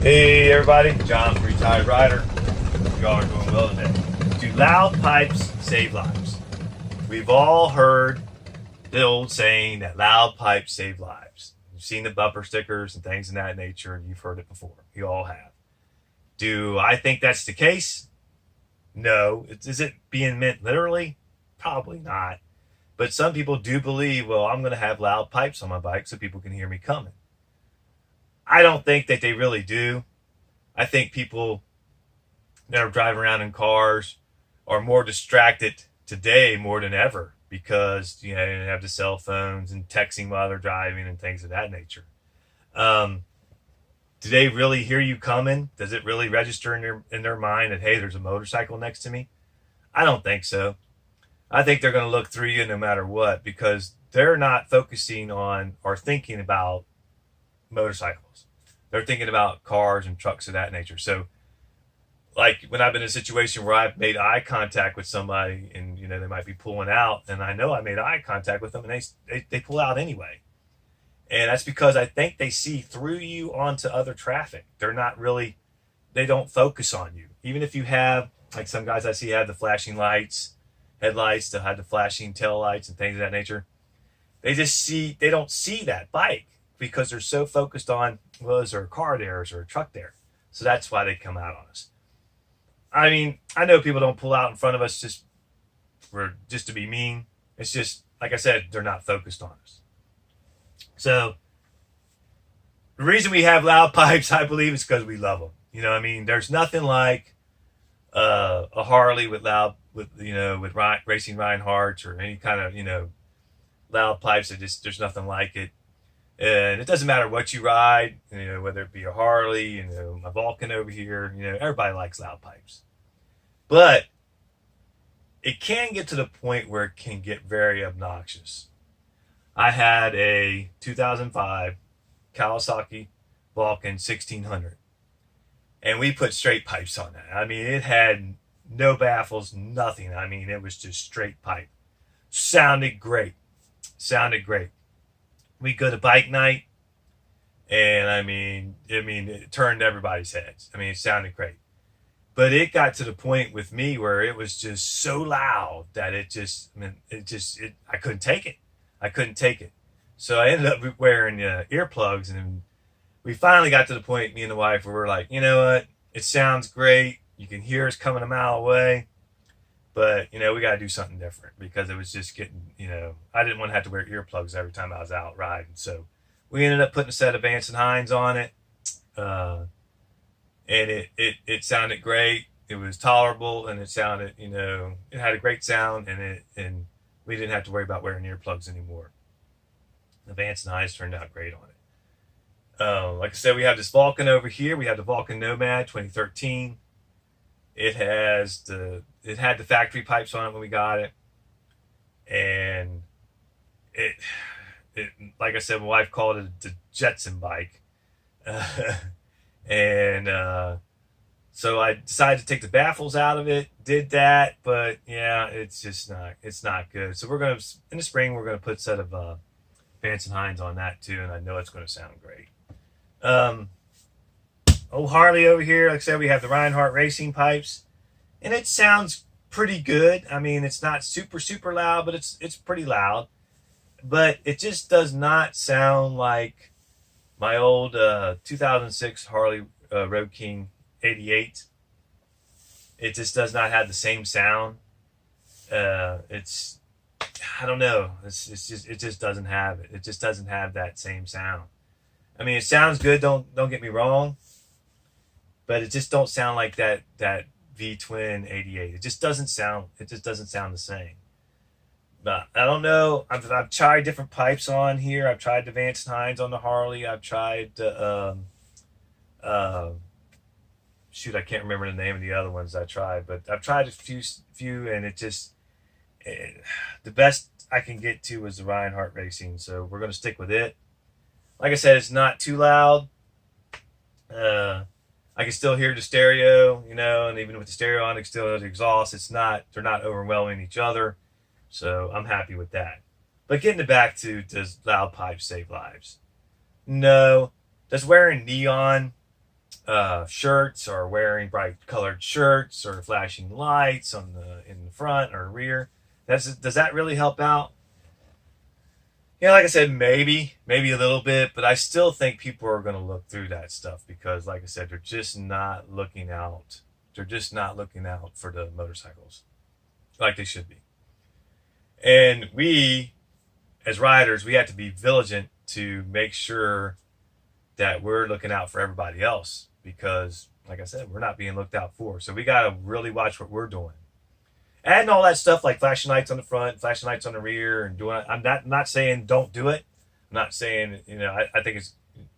Hey everybody, John from Retired Rider. Y'all are doing well today. Do loud pipes save lives? We've all heard the old saying that loud pipes save lives. You've seen the bumper stickers and things in that nature, and you've heard it before. You all have. Do I think that's the case? No. Is it being meant literally? Probably not. But some people do believe, well, I'm going to have loud pipes on my bike so people can hear me coming. I don't think that they really do. I think people that are driving around in cars are more distracted today more than ever because you have the cell phones and texting while they're driving and things of that nature. Um, do they really hear you coming? Does it really register in their mind that, hey, there's a motorcycle next to me? I don't think so. I think they're going to look through you no matter what because they're not focusing on or thinking about motorcycles. They're thinking about cars and trucks of that nature. So, like when I've been in a situation where I've made eye contact with somebody and they might be pulling out, and I know I made eye contact with them, and they pull out anyway. And that's because I think they see through you onto other traffic. They don't focus on you. Even if you have, like some guys I see have the flashing lights, headlights, they'll have the flashing tail lights and things of that nature. They don't see that bike because they're so focused on, well, is there a car there? Is there a truck there? So that's why they come out on us. I mean, I know people don't pull out in front of us just to be mean. It's just, like I said, they're not focused on us. So the reason we have loud pipes, I believe, is because we love them. There's nothing like a Harley with racing Reinhardts or any kind of, loud pipes. There's nothing like it. And it doesn't matter what you ride, whether it be a Harley, a Vulcan over here, everybody likes loud pipes. But it can get to the point where it can get very obnoxious. I had a 2005 Kawasaki Vulcan 1600, and we put straight pipes on that. I mean, it had no baffles, nothing. I mean, it was just straight pipe. Sounded great. We go to bike night, and it turned everybody's heads. I mean, it sounded great. But it got to the point with me where it was just so loud that I couldn't take it. So I ended up wearing earplugs, and we finally got to the point, me and the wife, where we're like, you know what? It sounds great. You can hear us coming a mile away. But, we got to do something different because it was just getting, I didn't want to have to wear earplugs every time I was out riding. So we ended up putting a set of Vance and Hines on it. And it sounded great. It was tolerable, and it sounded, it had a great sound, and we didn't have to worry about wearing earplugs anymore. The Vance and Hines turned out great on it. Like I said, we have this Vulcan over here. We have the Vulcan Nomad 2013. It had the factory pipes on it when we got it, and it like I said, my wife called it the Jetson bike, and so I decided to take the baffles out of it. Did that, but yeah, it's not good. So in the spring we're gonna put a set of Vance and Hines on that too, and I know it's gonna sound great. Old Harley over here, like I said, we have the Reinhardt racing pipes, and it sounds pretty good. I mean, it's not super, super loud, but it's pretty loud. But it just does not sound like my old 2006 Harley Road King 88. It just does not have the same sound. I don't know. It just doesn't have it. It just doesn't have that same sound. I mean, it sounds good. Don't get me wrong. But it just don't sound like that V-twin 88. It just doesn't sound the same. But I don't know. I've tried different pipes on here. I've tried the Vance and Hines on the Harley. I've tried the shoot, I can't remember the name of the other ones I tried, but I've tried a few, and the best I can get to was the Reinhardt Racing. So we're gonna stick with it. Like I said, it's not too loud. I can still hear the stereo, and even with the stereo on, I can still hear the exhaust. They're not overwhelming each other. So I'm happy with that. But getting it back to, does loud pipes save lives? No. Does wearing neon shirts or wearing bright colored shirts or flashing lights in the front or rear. Does that really help out? Yeah, like I said, maybe a little bit, but I still think people are going to look through that stuff because, like I said, they're just not looking out. They're just not looking out for the motorcycles like they should be. And we, as riders, we have to be vigilant to make sure that we're looking out for everybody else because, like I said, we're not being looked out for. So we got to really watch what we're doing. Adding all that stuff like flashing lights on the front, flashing lights on the rear, and doing it. I'm not saying don't do it. I'm not saying, I think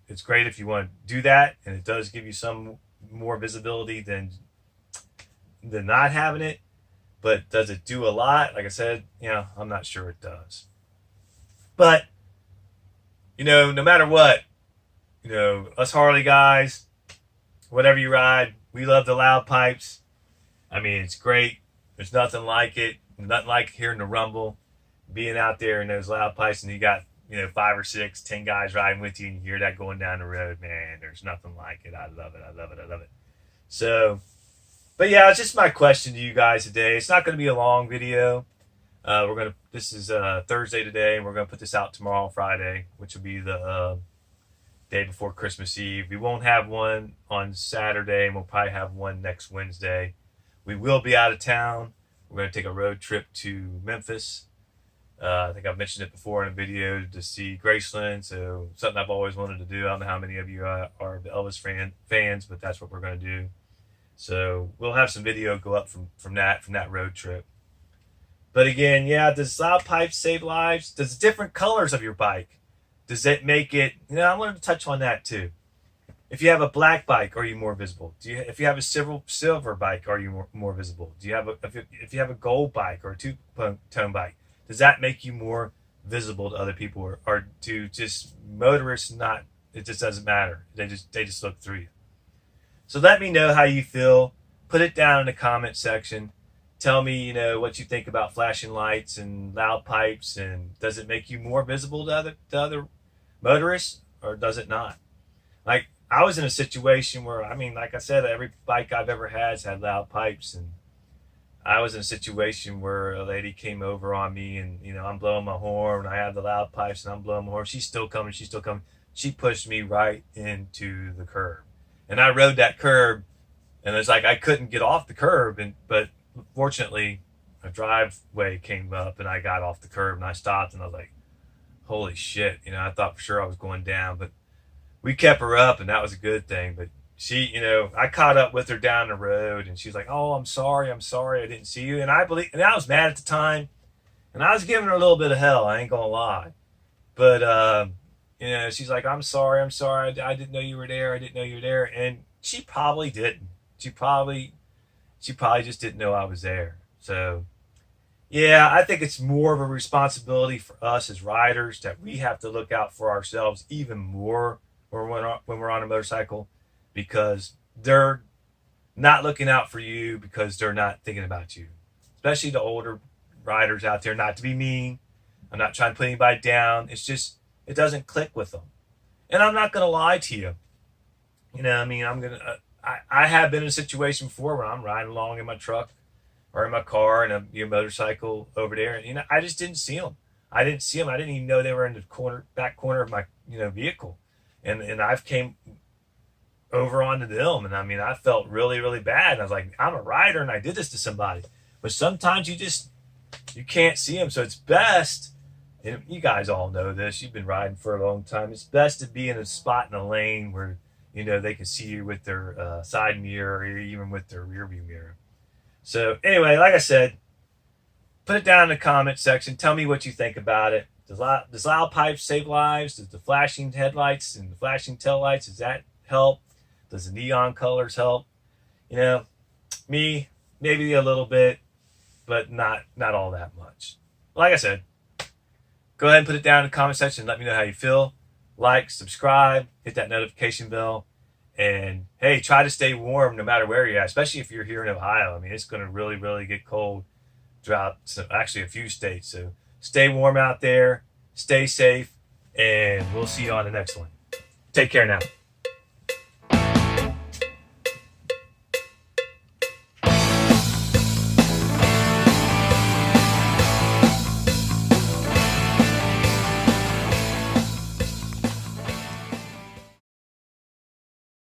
it's great if you want to do that, and it does give you some more visibility than not having it. But does it do a lot? Like I said, I'm not sure it does. But no matter what, us Harley guys, whatever you ride, we love the loud pipes. I mean, it's great. There's nothing like it. Nothing like hearing the rumble, being out there in those loud pipes, and you got 5 or 6, 10 guys riding with you, and you hear that going down the road. Man, there's nothing like it. I love it. I love it. I love it. So, but yeah, it's just my question to you guys today. It's not going to be a long video. This is Thursday today, and we're gonna put this out tomorrow, Friday, which will be the day before Christmas Eve. We won't have one on Saturday, and we'll probably have one next Wednesday. We will be out of town. We're going to take a road trip to Memphis. I think I've mentioned it before in a video to see Graceland. So something I've always wanted to do. I don't know how many of you are Elvis fans, but that's what we're going to do. So we'll have some video go up from that road trip. But again, yeah, does loud pipes save lives? Does different colors of your bike, does it make it, I wanted to touch on that too. If you have a black bike, are you more visible? If you have a silver bike, are you more visible? If you have a gold bike or a two-tone bike, does that make you more visible to other people, or do just motorists not? It just doesn't matter. They just look through you. So let me know how you feel. Put it down in the comment section. Tell me, what you think about flashing lights and loud pipes, and does it make you more visible to other motorists, or does it not? Like, I was in a situation where, like I said, every bike I've ever had has had loud pipes, and I was in a situation where a lady came over on me, and I'm blowing my horn, I have the loud pipes, and I'm blowing my horn. She's still coming. She pushed me right into the curb, and I rode that curb, and it's like I couldn't get off the curb, but fortunately, a driveway came up, and I got off the curb, and I stopped, and I was like, "Holy shit!" I thought for sure I was going down, but we kept her up, and that was a good thing. But she, I caught up with her down the road, and she's like, "Oh, I'm sorry, I didn't see you." And I was mad at the time, and I was giving her a little bit of hell. I ain't gonna lie, but she's like, "I'm sorry, I didn't know you were there. And she probably didn't. She probably just didn't know I was there. So, yeah, I think it's more of a responsibility for us as riders that we have to look out for ourselves even more when we're on a motorcycle, because they're not looking out for you because they're not thinking about you. Especially the older riders out there, not to be mean. I'm not trying to put anybody down. It's just, it doesn't click with them. And I'm not going to lie to you. I have been in a situation before where I'm riding along in my truck or in my car and a motorcycle over there. And, I just didn't see them. I didn't even know they were in the back corner of my, vehicle. And I've came over onto them, and I felt really, really bad. And I was like, I'm a rider, and I did this to somebody. But sometimes you can't see them, so it's best. And you guys all know this. You've been riding for a long time. It's best to be in a spot in a lane where they can see you with their side mirror or even with their rear view mirror. So anyway, like I said, put it down in the comment section. Tell me what you think about it. Does loud pipes save lives? Does the flashing headlights and the flashing taillights, does that help? Does the neon colors help? Me, maybe a little bit, but not all that much. Like I said, go ahead and put it down in the comment section and let me know how you feel. Like, subscribe, hit that notification bell, and hey, try to stay warm no matter where you're at, especially if you're here in Ohio. It's going to really, really get cold throughout actually a few states. So stay warm out there, stay safe, and we'll see you on the next one. Take care now.